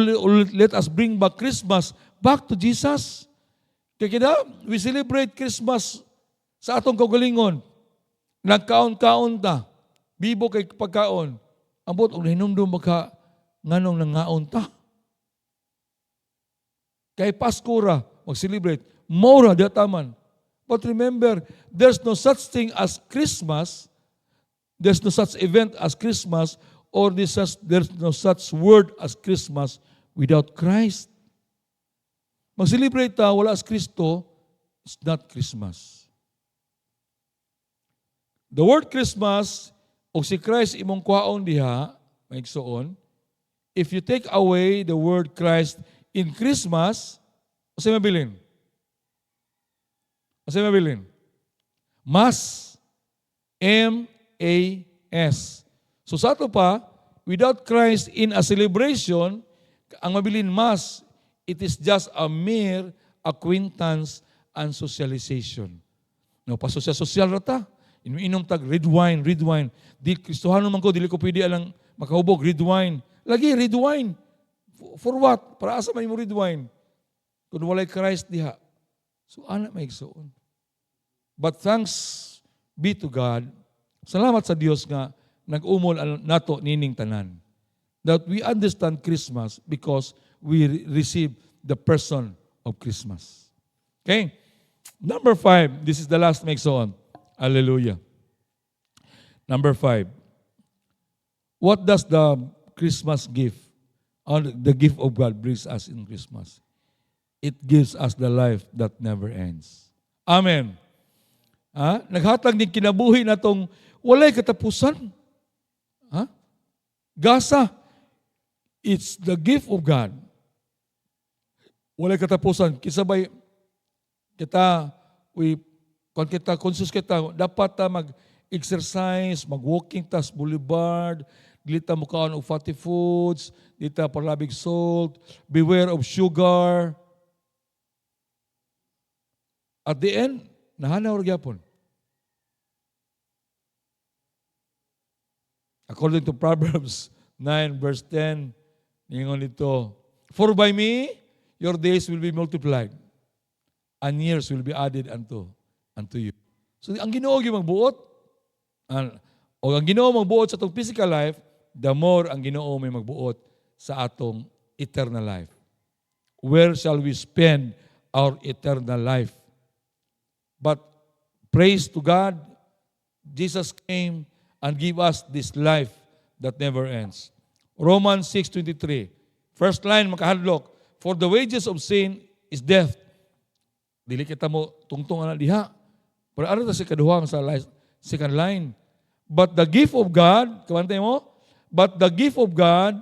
let us bring back Christmas back to Jesus. Kaya we celebrate Christmas sa atong kaugalingon. Nagkaon-kaon ta. Bibo kay pagkaon. Ambot og hinumdum baka nganong nangaon ta. Kay Pasko ra mag-celebrate. Mora dataman. But remember, there's no such thing as Christmas. There's no such event as Christmas, or there's no such word as Christmas without Christ. mag-celebrate ta, wala as Kristo, it's not Christmas. The word Christmas, o si Christ imong kwaon diha, maigsoon, if you take away the word Christ in Christmas, kasi mabilin? Kasi mabilin? Mas. M-A-S. So sa ito pa, without Christ in a celebration, ang mabilin mas, it is just a mere acquaintance and socialization. No, pasosya-sosyal rata. Inom tag red wine, red wine. Di Kristohano man ko, dili ko pwede alang makahubog, red wine. Lagi, red wine. For what? Para asa may mo red wine? Kung walay Christ diha. So, anak may igsoon. But thanks be to God, salamat sa Dios nga nag-umol nato nining tanan. That we understand Christmas because we receive the person of Christmas. Okay? Number 5, this is the last make so on. Hallelujah. Number 5. What does the Christmas gift, or the gift of God brings us in Christmas? It gives us the life that never ends. Amen. Naghatag ng kinabuhi na tong walay katapusan. Gasa. It's the gift of God. Walay katapusan. Kisabay kita, kung kita, conscious kita, dapat ta mag-exercise, mag-walking tas boulevard, dilita mo kaon og fatty foods, dilita palabig salt, beware of sugar. At the end, nahanaw ra gyapon. According to Proverbs 9 verse 10, ningon dito, for by me your days will be multiplied, and years will be added unto you. So ang Ginoo gyud magbuot, o ang Ginoo magbuot sa atong physical life, the more ang Ginoo may magbuot sa atong eternal life. Where shall we spend our eternal life? But praise to God, Jesus came and give us this life that never ends. Romans 6:23. First line, makahadlok. For the wages of sin is death. Dili kita mo tungtong ana diha. Pero ano ta si kaduhang sa second line? But the gift of God, kabantay mo? But the gift of God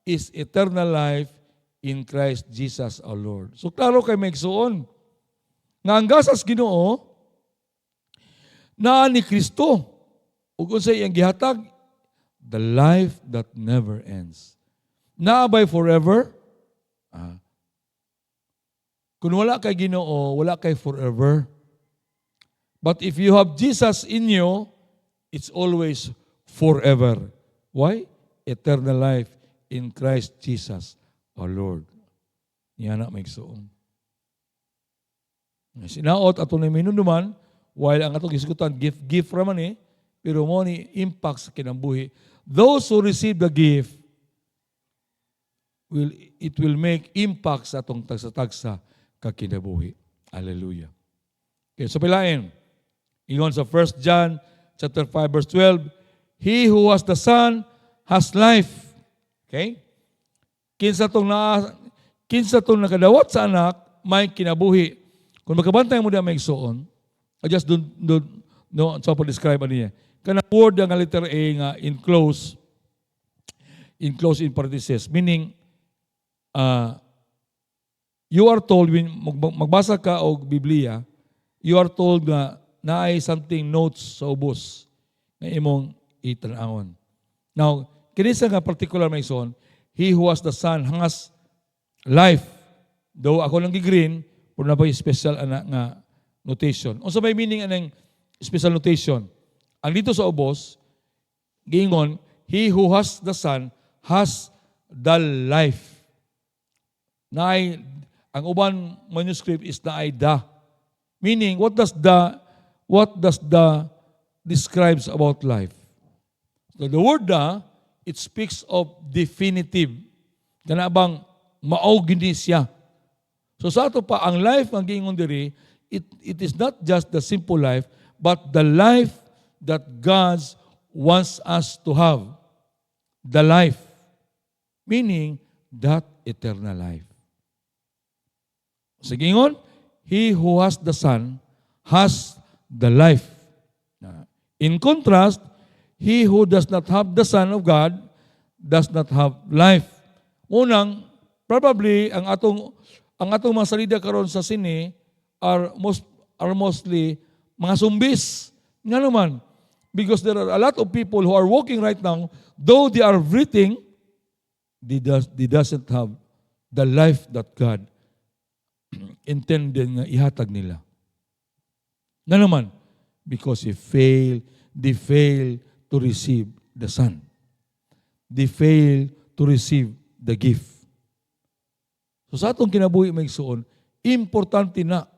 is eternal life in Christ Jesus our Lord. So klaro kay may igsuon. Nga ang gasas Ginoo na ni Kristo. Ug unsay iyang gihatag? The life that never ends. Naabay forever. Kung wala kay Ginoo, wala kay forever. But if you have Jesus in you, it's always forever. Why? Eternal life in Christ Jesus our Lord. Yan na may igsuon. Sinaot ato ni minunuman, while ang atong gisgutan, gift raman pero mo ni impact sa kinambuhi. Those who receive the gift, it will make impact sa atong tagsa-tagsa kakinabuhi. Hallelujah. Okay, so pilain. Ingon sa 1 John chapter 5 verse 12, he who has the Son has life. Okay? Kinsa tong nakadawat sa anak, may kinabuhi. Kung magkabantay mo diya may igsuon, I just don't know so describe niya. Kana word nga letter A nga enclose in parentheses, meaning you are told when magbasa ka og Biblia, you are told nga naay something notes sa ubos nga imong itan-awon. Now, kinisa nga particular may son, he who has the Son has life. Though ako lang gi-green, pero na ba special nga notation. Unsa may meaning anang special notation? Ang dito sa ubos, giingon, he who has the Son has the life. Ang uban manuscript is naay da. Meaning, what does the describes about life? So the word da, it speaks of definitive. Kana bang mao gini siya. So sa ato pa, ang life ang giingon diri, it is not just the simple life, but the life that God wants us to have. The life. Meaning, that eternal life. Sige ingon, he who has the Son has the life. In contrast, he who does not have the Son of God does not have life. Unang, probably ang atong mga salida karon sa sini are mostly mga zumbis. Nga naman, because there are a lot of people who are walking right now, though they are breathing, they doesn't have the life that God intended nga ihatag nila. Nga naman, because they fail to receive the Son. They fail to receive the gift. So sa atong kinabuhi may igsoon, importante na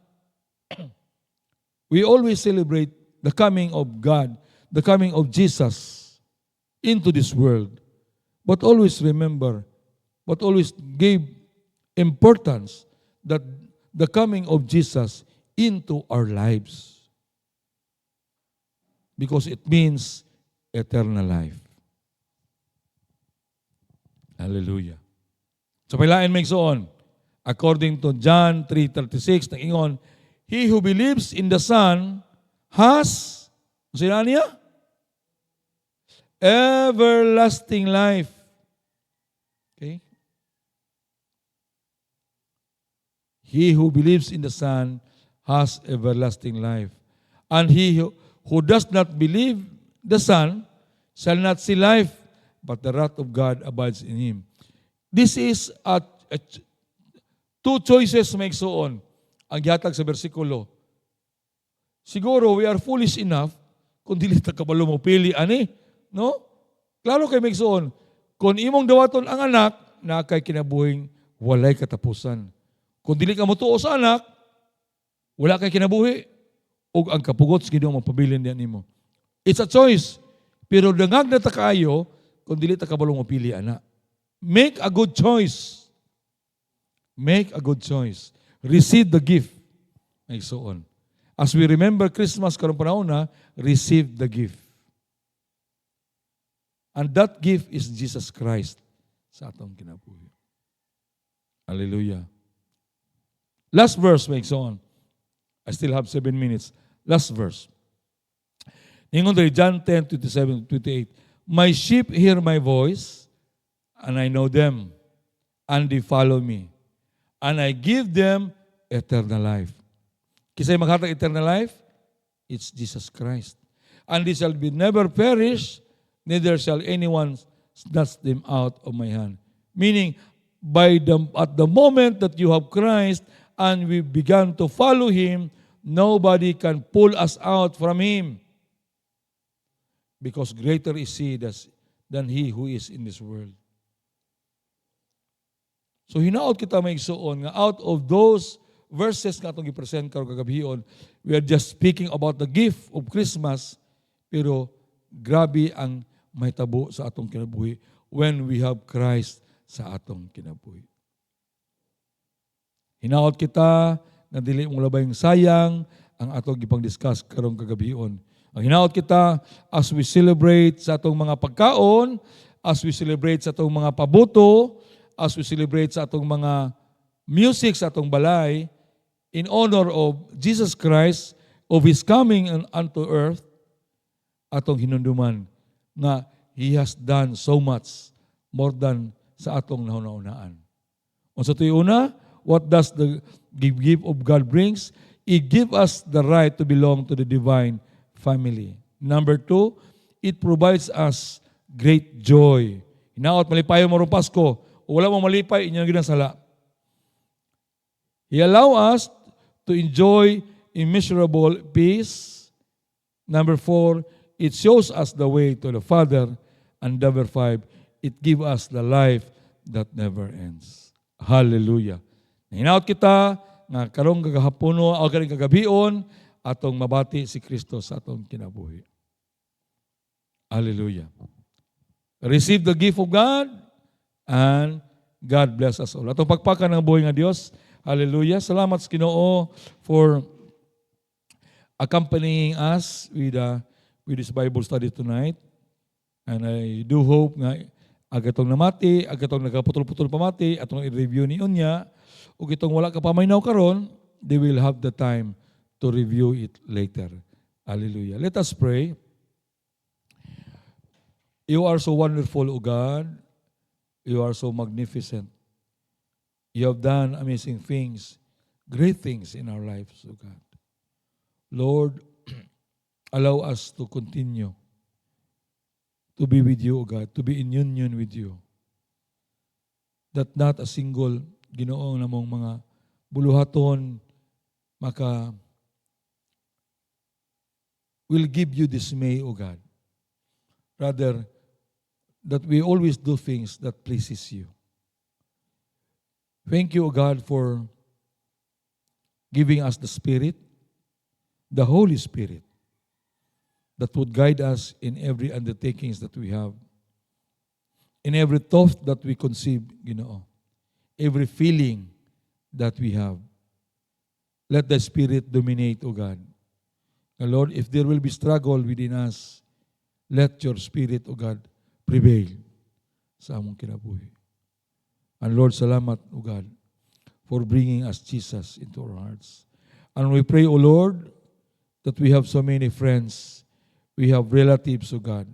we always celebrate the coming of God, the coming of Jesus into this world. But always remember, but always give importance that the coming of Jesus into our lives. Because it means eternal life. Hallelujah. So pailain may igsoon. According to John 3:36, nag-ingon, he who believes in the Son has, sila niya? Everlasting life. Okay? He who believes in the Son has everlasting life. And he who does not believe the Son shall not see life, but the wrath of God abides in him. This is two choices make soon ang gihatag sa bersikulo. Siguro we are foolish enough kung dili ta kabalo mo pili ani, no? Klaro kay make soon, kung imong dawaton ang anak, na kay kinabuhing walay katapusan. Kung dili ka motuo sa anak, wala kay kinabuhi. O ang kapugot sa Ginoo mapabilin diyan nimo. It's a choice. Pero dangag na ta kaayo kung dili ta kabalo mo pili ana. Make a good choice. Make a good choice. Receive the gift. Ay so on. As we remember Christmas karong panahon na, receive the gift. And that gift is Jesus Christ sa atong kinabuhi. Hallelujah. Last verse makes on. I still have 7 minutes. Last verse. Ningon dari John 10:27-28. My sheep hear my voice, and I know them, and they follow me. And I give them eternal life. Kisay maghatag eternal life? It's Jesus Christ. And they shall be never perish, neither shall anyone snatch them out of my hand. Meaning, at the moment that you have Christ and we began to follow Him, nobody can pull us out from Him. Because greater is He than he who is in this world. So hinaot kita may igsuon nga out of those verses nga itong i-present karong kagabion, we are just speaking about the gift of Christmas, pero grabe ang may tabo sa atong kinabuhi when we have Christ sa atong kinabuhi. Hinaot kita na dili mong labayng sayang ang atong gipang-discuss karong kagabion. Ang hinaot kita as we celebrate sa atong mga pagkaon, as we celebrate sa atong mga pabuto, as we celebrate sa atong mga music sa atong balay, in honor of Jesus Christ, of His coming unto earth, atong hinunduman nga He has done so much more than sa atong nauna-unaan. Unsa to'y una, what does the gift of God brings? It gives us the right to belong to the divine family. Number 2, it provides us great joy. Hinaot, malipayon mo ron Pasko. O wala mo malipay, inyong ginasala. He allow us to enjoy immeasurable peace. Number 4, it shows us the way to the Father. And number 5, it gives us the life that never ends. Hallelujah. Hinaot kita nga karong kagahapono o karong kagabion atong mabati si Kristo sa atong kinabuhi. Hallelujah. Receive the gift of God and God bless us all. Atong pagpakan ng buhay nga Dios. Hallelujah. Salamat sa Ginoo for accompanying us with this Bible study tonight. And I do hope nga agatong namati, agatong nagaputol-putol pamati, atong i-review ni unya, ug itong wala ka pamaynaw karon, they will have the time to review it later. Hallelujah. Let us pray. You are so wonderful, O God. You are so magnificent. You have done amazing things, great things in our lives, O God. Lord, allow us to continue to be with you, O God, to be in union with you. That not a single Ginoo namong mga buluhaton will give you dismay, O God. Rather, that we always do things that pleases you. Thank you, O God, for giving us the Spirit, the Holy Spirit, that would guide us in every undertakings that we have, in every thought that we conceive, every feeling that we have. Let the Spirit dominate, O God. And Lord, if there will be struggle within us, let your Spirit, O God, prevail sa among kinabuhi. And Lord, salamat, O God, for bringing us Jesus into our hearts. And we pray, O Lord, that we have so many friends, we have relatives, O God,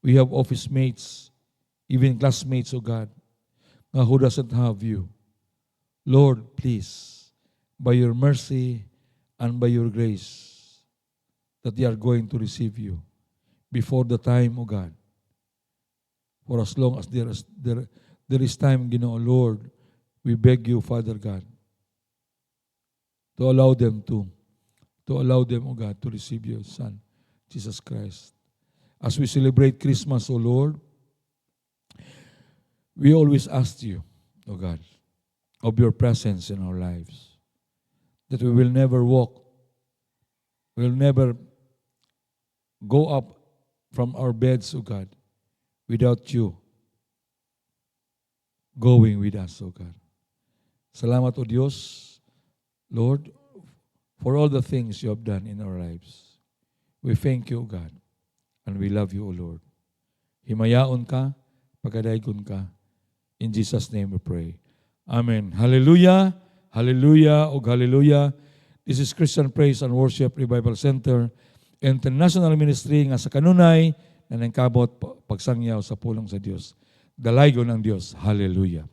we have office mates, even classmates, O God, who doesn't have you. Lord, please, by your mercy and by your grace, that they are going to receive you before the time, O God. For as long as there is time, Lord, we beg you, Father God, to allow them, O God, to receive your Son, Jesus Christ. As we celebrate Christmas, O Lord, we always ask you, O God, of your presence in our lives, that we will never go up from our beds, O God, without you going with us, O God. Salamat, O Diyos, Lord, for all the things you have done in our lives. We thank you, O God, and we love you, O Lord. Himayaon ka, pagkadaygon ka. In Jesus' name we pray. Amen. Hallelujah, hallelujah, o hallelujah. This is Christian Praise and Worship Revival Center, international ministry nga sa kanunay na nangkabot pagsangyaw sa pulong sa Diyos. Dalaygon ng Diyos. Hallelujah.